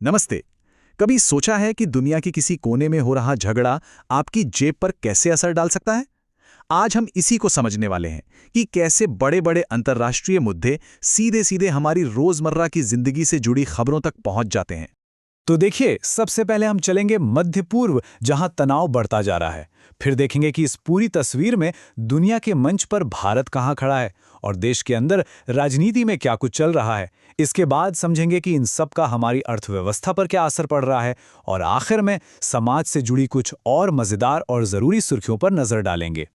नमस्ते। कभी सोचा है कि दुनिया के किसी कोने में हो रहा झगड़ा आपकी जेब पर कैसे असर डाल सकता है? आज हम इसी को समझने वाले हैं कि कैसे बड़े-बड़े अंतर्राष्ट्रीय मुद्दे सीधे-सीधे हमारी रोजमर्रा की जिंदगी से जुड़ी खबरों तक पहुंच जाते हैं। तो देखिए, सबसे पहले हम चलेंगे मध्य पूर्व, जहां तनाव बढ़ता जा रहा है। फिर देखेंगे कि इस पूरी तस्वीर में दुनिया के मंच पर भारत कहां खड़ा है और देश के अंदर राजनीति में क्या कुछ चल रहा है। इसके बाद समझेंगे कि इन सब का हमारी अर्थव्यवस्था पर क्या असर पड़ रहा है और आखिर में समाज से जुड़ी कुछ और मजेदार और जरूरी सुर्खियों पर नजर डालेंगे।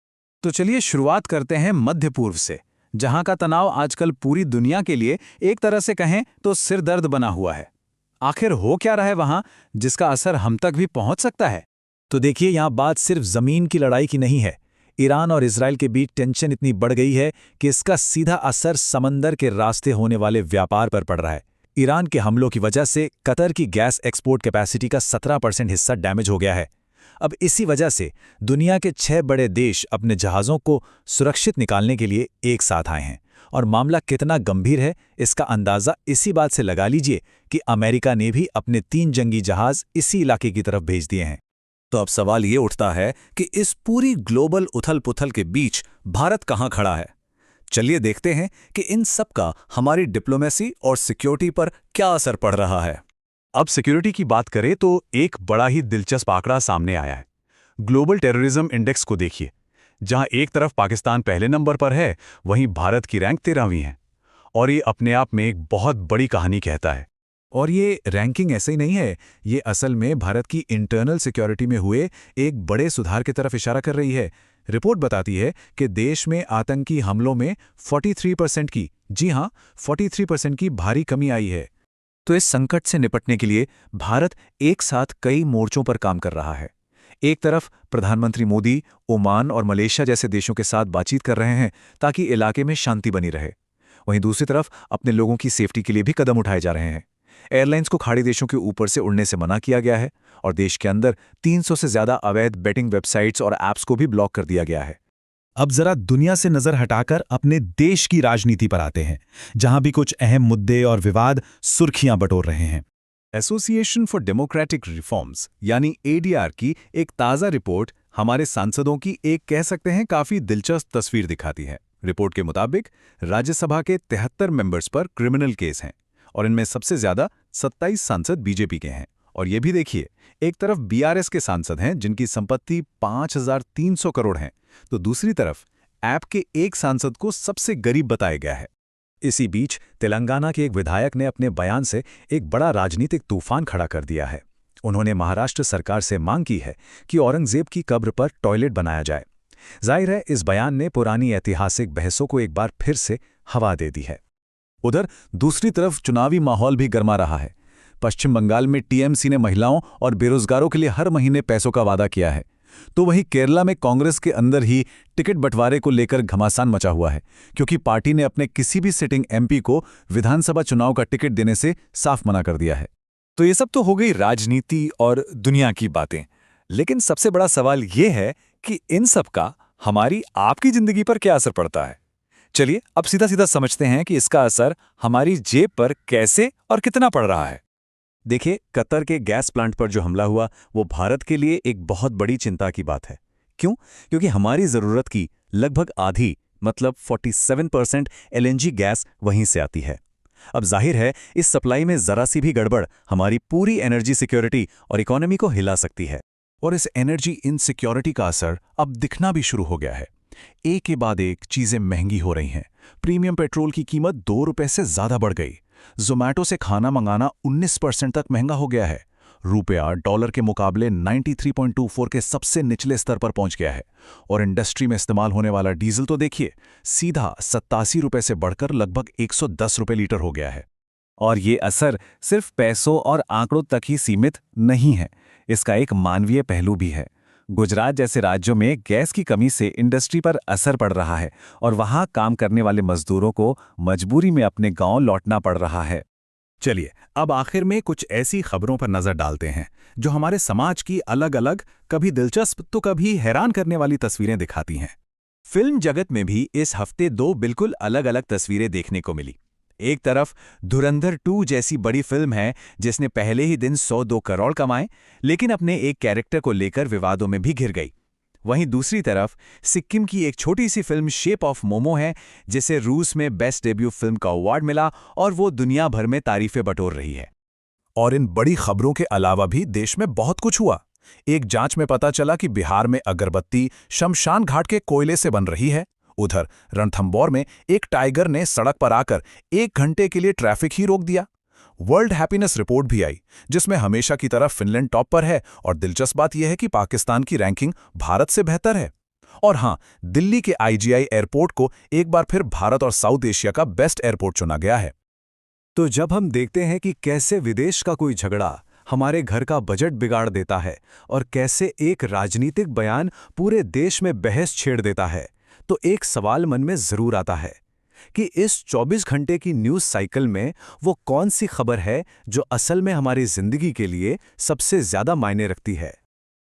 तो चलिए शुरुआत करते हैं मध्य पूर्व से, जहां का तनाव आजकल पूरी दुनिया के लिए एक तरह से कहें तो सिर दर्द बना हुआ है। आखिर हो क्या रहा है वहां, जिसका असर हम तक भी पहुंच सकता है? तो देखिए, यहां बात सिर्फ जमीन की लड़ाई की नहीं है। ईरान और इजराइल के बीच टेंशन इतनी बढ़ गई है कि इसका सीधा असर समंदर के रास्ते होने वाले व्यापार पर पड़ रहा है। ईरान के हमलों की वजह से कतर की गैस एक्सपोर्ट कैपेसिटी का 17% हिस्सा डैमेज हो गया है। अब इसी वजह से दुनिया के 6 बड़े देश अपने जहाज़ों को सुरक्षित निकालने के लिए एक साथ आए हैं। और मामला कितना गंभीर है, इसका अंदाज़ा इसी बात से लगा लीजिए कि अमेरिका ने भी अपने 3 जंगी जहाज़ इसी इलाके की तरफ भेज दिए हैं। तो अब सवाल ये उठता है कि इस पूरी ग्लोबल उथल-पुथल के बीच भारत कहाँ खड़ा है? चलिए देखते हैं कि इन सब का हमारी डिप्लोमेसी और सिक्योरिटी पर क्या असर पड़ रहा है। अब सिक्योरिटी की बात करें तो एक बड़ा ही दिलचस्प आंकड़ा सामने आया है। ग्लोबल टेररिज्म इंडेक्स को देखिए। जहां एक तरफ पाकिस्तान पहले नंबर पर है, वहीं भारत की रैंक 13वीं है। और ये अपने आप में एक बहुत बड़ी कहानी कहता है। और ये रैंकिंग ऐसे ही नहीं है, ये असल में भारत की इंटरनल सिक्योरिटी में हुए एक बड़े सुधार की तरफ इशारा कर रही है। रिपोर्ट बताती है कि देश में आतंकी हमलों में 43% की, जी हां, 43% की भारी कमी आई है। तो इस संकट से निपटने के लिए भारत एक साथ कई मोर्चों पर काम कर रहा है। एक तरफ प्रधानमंत्री मोदी ओमान और मलेशिया जैसे देशों के साथ बातचीत कर रहे हैं ताकि इलाके में शांति बनी रहे। वहीं दूसरी तरफ अपने लोगों की सेफ्टी के लिए भी कदम उठाए जा रहे हैं। एयरलाइंस को खाड़ी देशों के ऊपर से उड़ने से मना किया गया है और देश के अंदर 300 से ज्यादा अवैध बेटिंग वेबसाइट्स और ऐप्स को भी ब्लॉक कर दिया गया है। अब जरा दुनिया से नजर हटाकर अपने देश की राजनीति पर आते हैं, जहां भी कुछ अहम मुद्दे और विवाद सुर्खियां बटोर रहे हैं। एसोसिएशन फॉर डेमोक्रेटिक रिफॉर्म्स यानी एडीआर की एक ताज़ा रिपोर्ट हमारे सांसदों की एक कह सकते हैं काफी दिलचस्प तस्वीर दिखाती है। रिपोर्ट के मुताबिक राज्यसभा के 73 मेंबर्स पर क्रिमिनल केस हैं और इनमें सबसे ज्यादा 27 सांसद बीजेपी के हैं। और ये भी देखिए, एक तरफ बीआरएस के सांसद हैं जिनकी संपत्ति 5,300 करोड़ है, तो दूसरी तरफ ऐप के एक सांसद को सबसे गरीब बताया गया है। इसी बीच तेलंगाना के एक विधायक ने अपने बयान से एक बड़ा राजनीतिक तूफान खड़ा कर दिया है। उन्होंने महाराष्ट्र सरकार से मांग की है कि औरंगजेब की कब्र पर टॉयलेट बनाया जाए। जाहिर है, इस बयान ने पुरानी ऐतिहासिक बहसों को एक बार फिर से हवा दे दी है। उधर दूसरी तरफ चुनावी माहौल भी गर्मा रहा है। पश्चिम बंगाल में टीएमसी ने महिलाओं और बेरोजगारों के लिए हर महीने पैसों का वादा किया है। तो वहीं केरला में कांग्रेस के अंदर ही टिकट बंटवारे को लेकर घमासान मचा हुआ है, क्योंकि पार्टी ने अपने किसी भी सिटिंग एमपी को विधानसभा चुनाव का टिकट देने से साफ मना कर दिया है। तो ये सब तो हो गई राजनीति और दुनिया की बातें, लेकिन सबसे बड़ा सवाल ये है कि इन सब का हमारी आपकी जिंदगी पर क्या असर पड़ता है। चलिए अब सीधा सीधा समझते हैं कि इसका असर हमारी जेब पर कैसे और कितना पड़ रहा है। देखिए, कतर के गैस प्लांट पर जो हमला हुआ वो भारत के लिए एक बहुत बड़ी चिंता की बात है। क्यों? क्योंकि हमारी ज़रूरत की लगभग आधी, मतलब 47% एलएनजी गैस वहीं से आती है। अब जाहिर है, इस सप्लाई में ज़रा सी भी गड़बड़ हमारी पूरी एनर्जी सिक्योरिटी और इकोनॉमी को हिला सकती है। और इस एनर्जी इनसिक्योरिटी का असर अब दिखना भी शुरू हो गया है। एक के बाद एक चीज़ें महंगी हो रही हैं। प्रीमियम पेट्रोल की कीमत 2 रुपए से ज़्यादा बढ़ गई। ज़ोमैटो से खाना मंगाना 19% तक महंगा हो गया है। रुपया डॉलर के मुकाबले 93.24 के सबसे निचले स्तर पर पहुंच गया है। और इंडस्ट्री में इस्तेमाल होने वाला डीजल तो देखिए, सीधा 87 रुपए से बढ़कर लगभग 110 रुपए लीटर हो गया है। और ये असर सिर्फ पैसों और आंकड़ों तक ही सीमित नहीं है, इसका एक मानवीय पहलू भी है। गुजरात जैसे राज्यों में गैस की कमी से इंडस्ट्री पर असर पड़ रहा है और वहां काम करने वाले मजदूरों को मजबूरी में अपने गांव लौटना पड़ रहा है। चलिए अब आखिर में कुछ ऐसी खबरों पर नजर डालते हैं जो हमारे समाज की अलग अलग, कभी दिलचस्प तो कभी हैरान करने वाली तस्वीरें दिखाती हैं। फिल्म जगत में भी इस हफ्ते 2 बिल्कुल अलग अलग तस्वीरें देखने को मिली। एक तरफ धुरंधर 2 जैसी बड़ी फिल्म है जिसने पहले ही दिन 102 करोड़ कमाए, लेकिन अपने एक कैरेक्टर को लेकर विवादों में भी घिर गई। वहीं दूसरी तरफ सिक्किम की एक छोटी सी फिल्म शेप ऑफ मोमो है, जिसे रूस में बेस्ट डेब्यू फिल्म का अवार्ड मिला और वो दुनिया भर में तारीफें बटोर रही है। और इन बड़ी खबरों के अलावा भी देश में बहुत कुछ हुआ। एक जांच में पता चला कि बिहार में अगरबत्ती शमशान घाट के कोयले से बन रही है। उधर रणथंबोर में एक टाइगर ने सड़क पर आकर 1 घंटे के लिए ट्रैफिक ही रोक दिया। वर्ल्ड हैप्पीनेस रिपोर्ट भी आई, जिसमें हमेशा की तरह फिनलैंड टॉप पर है और दिलचस्प बात यह है कि पाकिस्तान की रैंकिंग भारत से बेहतर है। और हां, दिल्ली के IGI एयरपोर्ट को एक बार फिर भारत और साउथ एशिया का बेस्ट एयरपोर्ट चुना गया है। तो जब हम देखते हैं कि कैसे विदेश का कोई झगड़ा हमारे घर का बजट बिगाड़ देता है और कैसे एक राजनीतिक बयान पूरे देश में बहस छेड़ देता है, तो एक सवाल मन में जरूर आता है कि इस 24 घंटे की न्यूज़ साइकिल में वो कौन सी खबर है जो असल में हमारी जिंदगी के लिए सबसे ज्यादा मायने रखती है।